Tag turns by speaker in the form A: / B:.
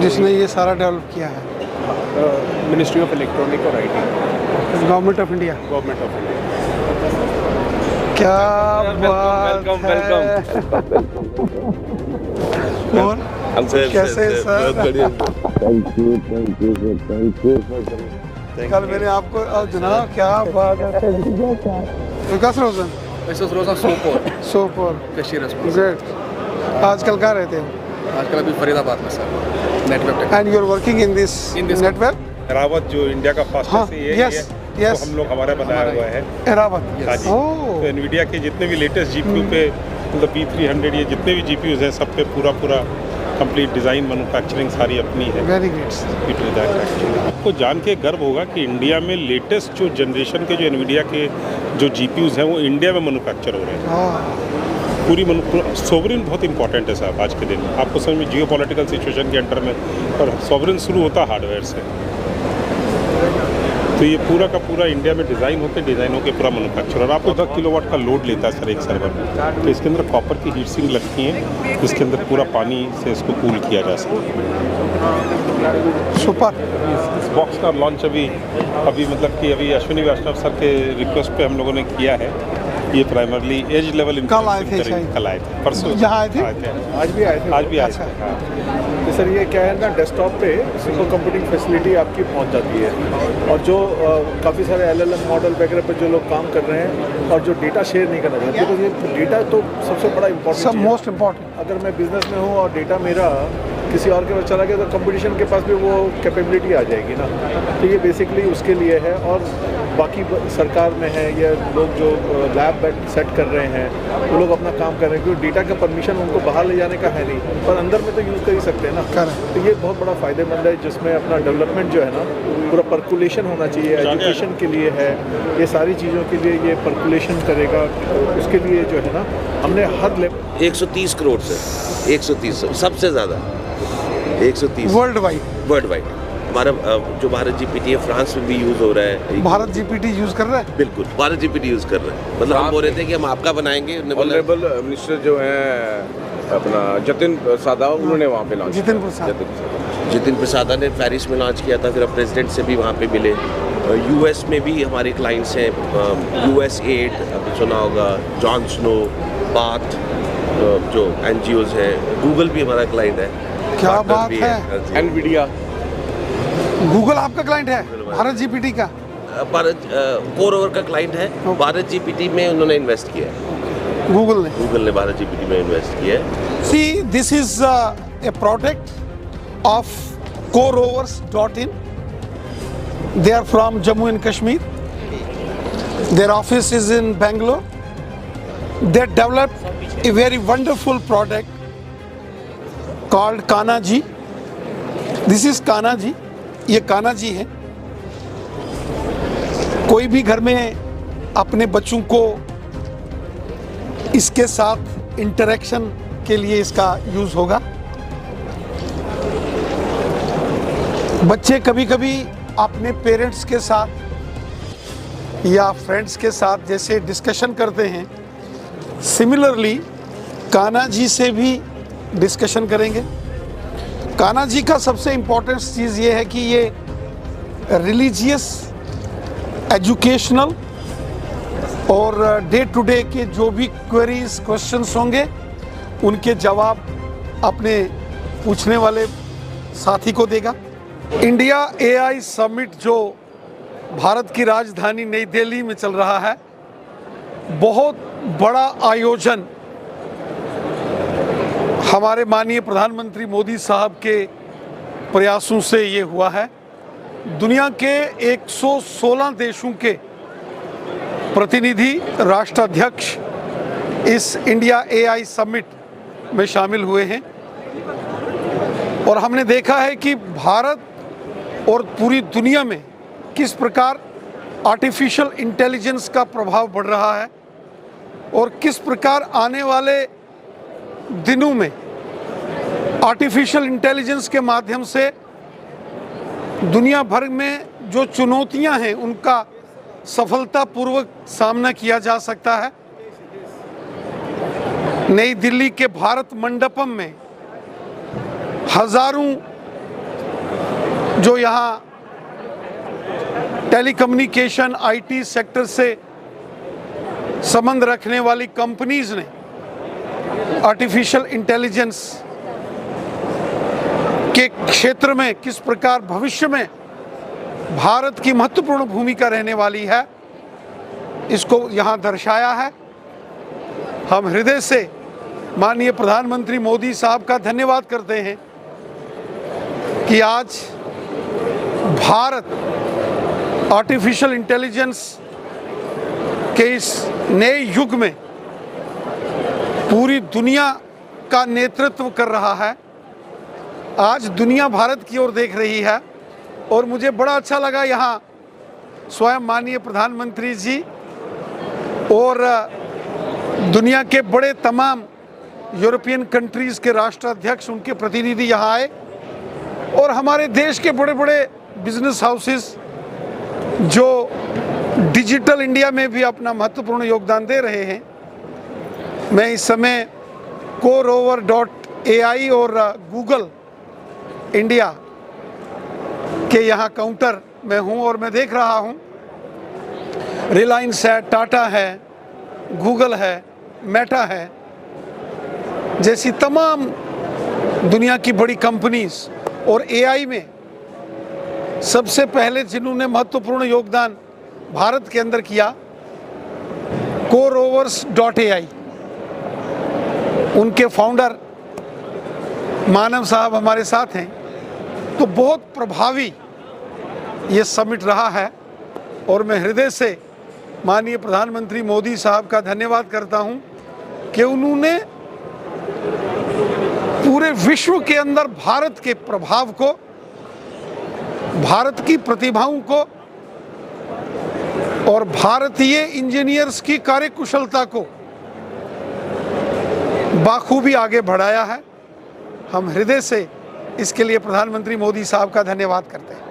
A: जिसने ये सारा डेवलप किया है?
B: मिनिस्ट्री ऑफ इलेक्ट्रॉनिक और IT,
A: government of India.
B: Government of India.
A: क्या बात है। और कैसे सर? कल मैंने आपको जनाब क्या बात है। विकास रोशन सोपोर ग्रेट। आजकल कहाँ रहते हो?
C: आजकल अभी फरीदाबाद में sir, network.
A: And you are working in this network?
D: Airavat जो इंडिया का फास्टेस्ट है,
A: यस यस,
D: हम लोग हमारा बनाया हुआ है
A: एरावत।
D: हाँ जी। तो एनवीडिया के जितने भी लेटेस्ट जीपीयू पे मतलब B300 ये जितने भी जीपीयूज हैं सब पे पूरा कंप्लीट डिज़ाइन मैन्युफैक्चरिंग सारी अपनी है।
A: Very good.
D: आपको जान के गर्व होगा कि इंडिया में लेटेस्ट जो जनरेशन के जो एनवीडिया के जो जीपीयूज हैं वो इंडिया में मैन्युफैक्चर हो रहे हैं। पूरी सोवरेन बहुत इंपॉर्टेंट है साहब आज के दिन में। आपको समझ में जियो पॉलिटिकल सिचुएशन के अंडर में और सोवरेन शुरू होता हार्डवेयर से, तो ये पूरा का पूरा इंडिया में डिज़ाइन होते डिज़ाइनों के पूरा मैन्युफैक्चर। और आपको 10 किलोवाट का लोड लेता है सर एक सर्वर में, तो इसके अंदर कॉपर की हीट सिंक लगती हैं, इसके अंदर पूरा पानी से इसको कूल किया जा सकता है।
A: सुपर।
D: इस बॉक्स का लॉन्च अभी मतलब कि अभी अश्विनी वैष्णव सर के रिक्वेस्ट पे हम लोगों ने किया है। ये प्राइमरली एज लेवल
A: कल आए थे?
D: कल आए थे, परसों
A: यहाँ आए थे?
B: आज भी आए थे।
A: अच्छा।
B: तो सर ये क्या है ना, डेस्कटॉप पे सिंपल कंप्यूटिंग फैसिलिटी आपकी पहुंच जाती है, और जो काफ़ी सारे LLM मॉडल वगैरह पे जो लोग काम कर रहे हैं और जो डेटा शेयर नहीं करना चाहते, बिकॉज ये डेटा तो सबसे बड़ा इम्पोर्टेंट,
A: मोस्ट इम्पोर्टेंट।
B: अगर मैं बिजनेस में हूँ और डेटा मेरा किसी और के पास चला गया तो कंपटीशन के पास भी वो कैपेबिलिटी आ जाएगी ना। तो ये बेसिकली उसके लिए है। और बाकी सरकार में है या लोग जो लैब सेट कर रहे हैं वो लोग अपना काम कर रहे हैं, क्योंकि डेटा का परमिशन उनको बाहर ले जाने का है नहीं, पर अंदर में तो यूज़ कर ही सकते हैं ना। तो ये बहुत बड़ा फ़ायदेमंद है, जिसमें अपना डेवलपमेंट जो है ना पूरा पर्कुलेशन होना चाहिए। एजुकेशन के लिए है, ये सारी चीज़ों के लिए ये पर्कुलेशन करेगा। उसके लिए जो है ना हमने हर
E: 130 करोड़ से 130 सबसे ज़्यादा 130
A: वर्ल्ड वाइड
E: हमारा जो भारत जीपीटी है फ्रांस में भी यूज़ हो रहा है।
A: भारत जीपीटी यूज़ कर रहा है?
E: बिल्कुल भारत जीपीटी यूज़ कर रहे हैं। मतलब हम बोल रहे थे कि हम आपका बनाएंगे।
F: ऑनरेबल मिनिस्टर जो हैं अपना जतिन प्रसाद, उन्होंने वहाँ पे लॉन्च।
E: जितिन प्रसाद ने पेरिस में लॉन्च किया था, फिर अब प्रेसिडेंट से भी वहाँ पे मिले। US में भी हमारे क्लाइंट्स हैं, USAID आपने सुना होगा, जॉन स्नो, बाथ जो NGOs हैं, गूगल भी हमारा क्लाइंट है।
A: क्या बात है।
B: एनवीडिया,
A: गूगल आपका क्लाइंट है? भारत जीपीटी का
E: भारत कोर ओवर का क्लाइंट है। भारत जीपीटी में उन्होंने इन्वेस्ट किया है।
A: गूगल ने
E: भारत जीपीटी में इन्वेस्ट किया है।
A: See this is a product of coreovers.in. They are from Jammu and Kashmir. Their office is in Bangalore. They developed a very wonderful product called Kanha ji. This is Kanha ji. ये कान्हा जी है। कोई भी घर में अपने बच्चों को इसके साथ इंटरेक्शन के लिए इसका यूज होगा। बच्चे कभी कभी अपने पेरेंट्स के साथ या फ्रेंड्स के साथ जैसे डिस्कशन करते हैं, सिमिलरली कान्हा जी से भी डिस्कशन करेंगे। कान्हा जी का सबसे इम्पोर्टेंट चीज़ ये है कि ये रिलीजियस, एजुकेशनल और डे टू डे के जो भी क्वेरीज, क्वेश्चंस होंगे उनके जवाब अपने पूछने वाले साथी को देगा। इंडिया AI समिट जो भारत की राजधानी नई दिल्ली में चल रहा है, बहुत बड़ा आयोजन हमारे माननीय प्रधानमंत्री मोदी साहब के प्रयासों से ये हुआ है। दुनिया के 116 देशों के प्रतिनिधि, राष्ट्राध्यक्ष इस इंडिया AI समिट में शामिल हुए हैं और हमने देखा है कि भारत और पूरी दुनिया में किस प्रकार आर्टिफिशियल इंटेलिजेंस का प्रभाव बढ़ रहा है और किस प्रकार आने वाले दिनों में आर्टिफिशियल इंटेलिजेंस के माध्यम से दुनिया भर में जो चुनौतियां हैं उनका सफलतापूर्वक सामना किया जा सकता है। नई दिल्ली के भारत मंडपम में हजारों जो यहाँ टेलीकम्युनिकेशन आईटी सेक्टर से संबंध रखने वाली कंपनीज ने आर्टिफिशियल इंटेलिजेंस के क्षेत्र में किस प्रकार भविष्य में भारत की महत्वपूर्ण भूमिका रहने वाली है, इसको यहाँ दर्शाया है। हम हृदय से माननीय प्रधानमंत्री मोदी साहब का धन्यवाद करते हैं कि आज भारत आर्टिफिशियल इंटेलिजेंस के इस नए युग में पूरी दुनिया का नेतृत्व कर रहा है। आज दुनिया भारत की ओर देख रही है और मुझे बड़ा अच्छा लगा यहाँ स्वयं माननीय प्रधानमंत्री जी और दुनिया के बड़े तमाम यूरोपियन कंट्रीज़ के राष्ट्राध्यक्ष, उनके प्रतिनिधि यहाँ आए और हमारे देश के बड़े बड़े बिजनेस हाउसेस जो डिजिटल इंडिया में भी अपना महत्वपूर्ण योगदान दे रहे हैं। मैं इस समय CoreOver.ai और गूगल इंडिया के यहाँ काउंटर में हूँ और मैं देख रहा हूँ रिलायंस है, टाटा है, गूगल है, मेटा है जैसी तमाम दुनिया की बड़ी कंपनीज और एआई में सबसे पहले जिन्होंने महत्वपूर्ण योगदान भारत के अंदर किया, CoreOver.ai, उनके फाउंडर मानव साहब हमारे साथ हैं। तो बहुत प्रभावी ये समिट रहा है और मैं हृदय से माननीय प्रधानमंत्री मोदी साहब का धन्यवाद करता हूं कि उन्होंने पूरे विश्व के अंदर भारत के प्रभाव को, भारत की प्रतिभाओं को और भारतीय इंजीनियर्स की कार्यकुशलता को बाखूबी आगे बढ़ाया है। हम हृदय से इसके लिए प्रधानमंत्री मोदी साहब का धन्यवाद करते हैं।